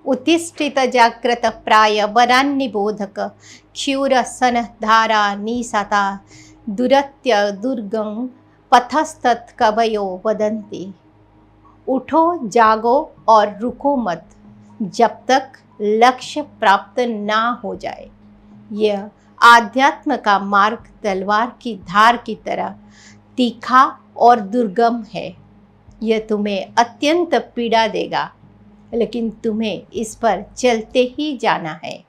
उत्तिष्ठित जाग्रत प्राय वरान्निबोधक क्षूर सन धारा निसता दुरत्य दुर्गम पथस्तत् कवयो वदन्ति। उठो जागो और रुको मत जब तक लक्ष्य प्राप्त ना हो जाए। यह आध्यात्म का मार्ग तलवार की धार की तरह तीखा और दुर्गम है। यह तुम्हें अत्यंत पीड़ा देगा, लेकिन तुम्हें इस पर चलते ही जाना है।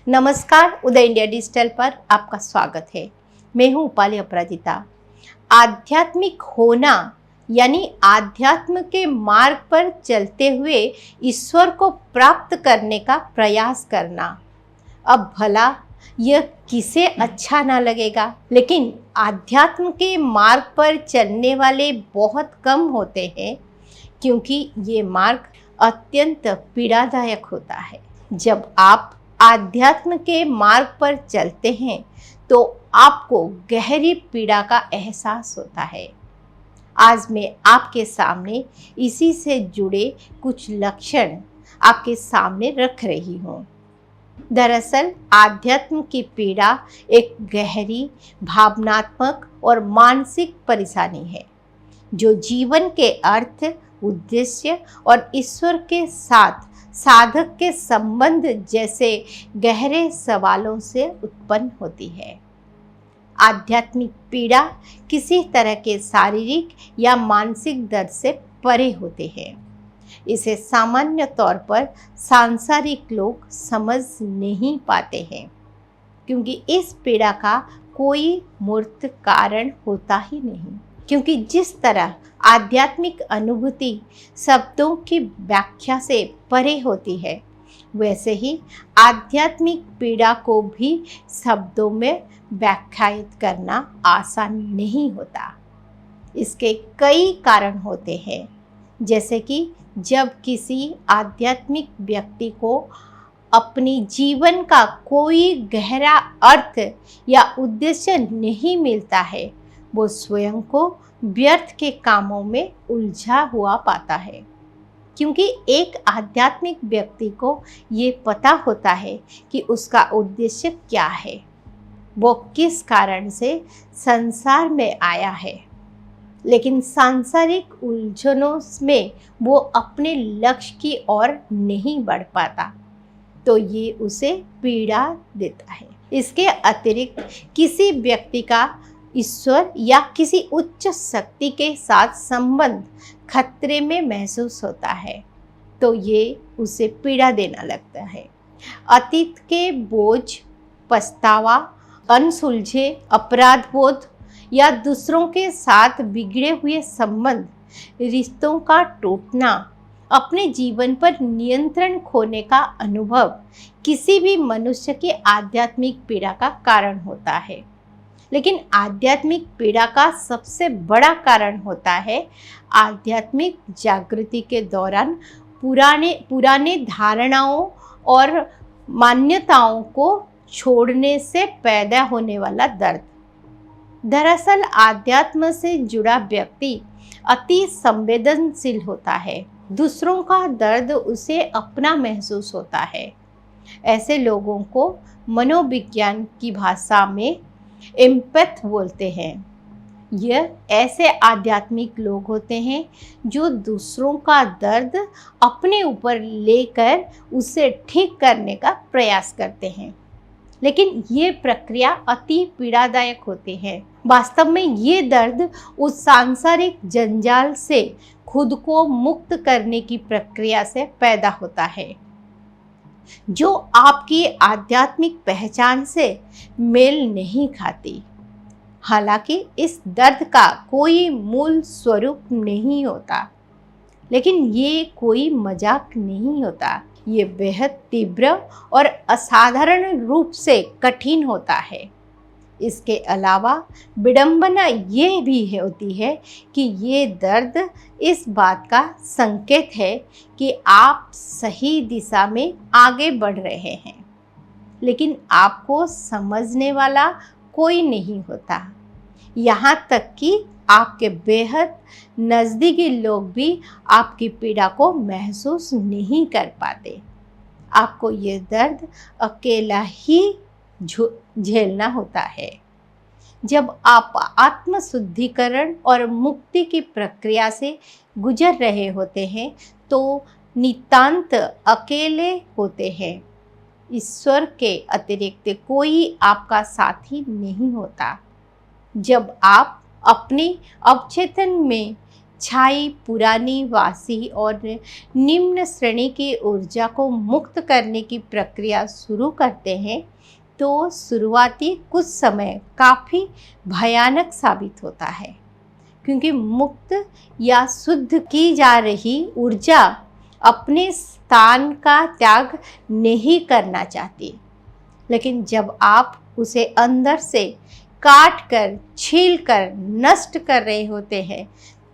नमस्कार, उदय इंडिया डिजिटल पर आपका स्वागत है। मैं हूँ उपाली अपराजिता। आध्यात्मिक होना यानी आध्यात्म के मार्ग पर चलते हुए ईश्वर को प्राप्त करने का प्रयास करना। अब भला यह किसे अच्छा ना लगेगा, लेकिन आध्यात्म के मार्ग पर चलने वाले बहुत कम होते हैं, क्योंकि ये मार्ग अत्यंत पीड़ादायक होता है। जब आप आध्यात्म के मार्ग पर चलते हैं तो आपको गहरी पीड़ा का एहसास होता है। आज मैं आपके सामने इसी से जुड़े कुछ लक्षण आपके सामने रख रही हूँ। दरअसल आध्यात्म की पीड़ा एक गहरी भावनात्मक और मानसिक परेशानी है, जो जीवन के अर्थ, उद्देश्य और ईश्वर के साथ साधक के संबंध जैसे गहरे सवालों से उत्पन्न होती है। आध्यात्मिक पीड़ा किसी तरह के शारीरिक या मानसिक दर्द से परे होते हैं। इसे सामान्य तौर पर सांसारिक लोग समझ नहीं पाते हैं, क्योंकि इस पीड़ा का कोई मूर्त कारण होता ही नहीं। क्योंकि जिस तरह आध्यात्मिक अनुभूति शब्दों की व्याख्या से परे होती है, वैसे ही आध्यात्मिक पीड़ा को भी शब्दों में व्याख्यायित करना आसान नहीं होता। इसके कई कारण होते हैं, जैसे कि जब किसी आध्यात्मिक व्यक्ति को अपनी जीवन का कोई गहरा अर्थ या उद्देश्य नहीं मिलता है, वो स्वयं को व्यर्थ के कामों में उलझा हुआ पाता है। क्योंकि एक आध्यात्मिक व्यक्ति को ये पता होता है कि उसका उद्देश्य क्या है, वो किस कारण से संसार में आया है, लेकिन सांसारिक उलझनों में वो अपने लक्ष्य की ओर नहीं बढ़ पाता, तो ये उसे पीड़ा देता है। इसके अतिरिक्त किसी व्यक्ति का ईश्वर या किसी उच्च शक्ति के साथ संबंध खतरे में महसूस होता है, तो ये उसे पीड़ा देना लगता है। अतीत के बोझ, पछतावा, अनसुलझे अपराध बोध या दूसरों के साथ बिगड़े हुए संबंध, रिश्तों का टूटना, अपने जीवन पर नियंत्रण खोने का अनुभव किसी भी मनुष्य की आध्यात्मिक पीड़ा का कारण होता है। लेकिन आध्यात्मिक पीड़ा का सबसे बड़ा कारण होता है आध्यात्मिक जागृति के दौरान पुराने धारणाओं और मान्यताओं को छोड़ने से पैदा होने वाला दर्द। दरअसल आध्यात्म से जुड़ा व्यक्ति अति संवेदनशील होता है। दूसरों का दर्द उसे अपना महसूस होता है। ऐसे लोगों को मनोविज्ञान की भाषा में एम्पैथ बोलते हैं। यह ऐसे आध्यात्मिक लोग होते हैं जो दूसरों का दर्द अपने ऊपर लेकर उसे ठीक करने का प्रयास करते हैं, लेकिन ये प्रक्रिया अति पीड़ादायक होती है। वास्तव में ये दर्द उस सांसारिक जंजाल से खुद को मुक्त करने की प्रक्रिया से पैदा होता है, जो आपकी आध्यात्मिक पहचान से मेल नहीं खाती। हालांकि इस दर्द का कोई मूल स्वरूप नहीं होता, लेकिन ये कोई मजाक नहीं होता। ये बेहद तीव्र और असाधारण रूप से कठिन होता है। इसके अलावा विडंबना ये भी होती है कि ये दर्द इस बात का संकेत है कि आप सही दिशा में आगे बढ़ रहे हैं, लेकिन आपको समझने वाला कोई नहीं होता। यहाँ तक कि आपके बेहद नज़दीकी लोग भी आपकी पीड़ा को महसूस नहीं कर पाते। आपको ये दर्द अकेला ही झेलना होता है। जब आप आत्म शुद्धिकरण और मुक्ति की प्रक्रिया से गुजर रहे होते हैं तो नितांत अकेले होते हैं। ईश्वर के अतिरिक्त कोई आपका साथी नहीं होता। जब आप अपनी अवचेतन में छाई पुरानी वासी और निम्न श्रेणी की ऊर्जा को मुक्त करने की प्रक्रिया शुरू करते हैं तो शुरुआती कुछ समय काफ़ी भयानक साबित होता है, क्योंकि मुक्त या शुद्ध की जा रही ऊर्जा अपने स्थान का त्याग नहीं करना चाहती। लेकिन जब आप उसे अंदर से काट कर छील कर नष्ट कर रहे होते हैं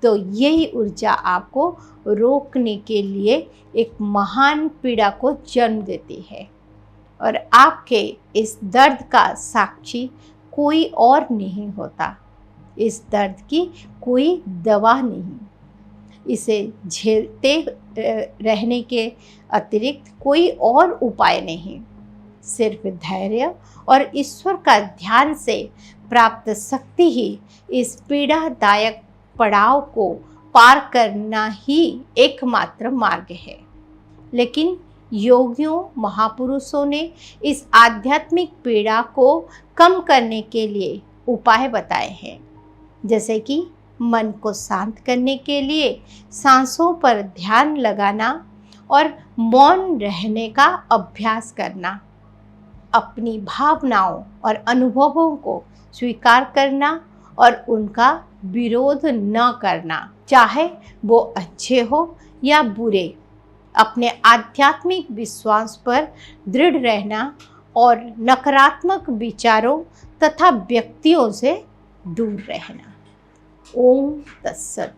तो यही ऊर्जा आपको रोकने के लिए एक महान पीड़ा को जन्म देती है। और आपके इस दर्द का साक्षी कोई और नहीं होता। इस दर्द की कोई दवा नहीं। इसे झेलते रहने के अतिरिक्त कोई और उपाय नहीं। सिर्फ धैर्य और ईश्वर का ध्यान से प्राप्त शक्ति ही इस पीड़ादायक पड़ाव को पार करना ही एकमात्र मार्ग है। लेकिन योगियों महापुरुषों ने इस आध्यात्मिक पीड़ा को कम करने के लिए उपाय बताए हैं, जैसे कि मन को शांत करने के लिए सांसों पर ध्यान लगाना और मौन रहने का अभ्यास करना, अपनी भावनाओं और अनुभवों को स्वीकार करना और उनका विरोध न करना, चाहे वो अच्छे हो या बुरे, अपने आध्यात्मिक विश्वास पर दृढ़ रहना और नकारात्मक विचारों तथा व्यक्तियों से दूर रहना। ओम तत्सत।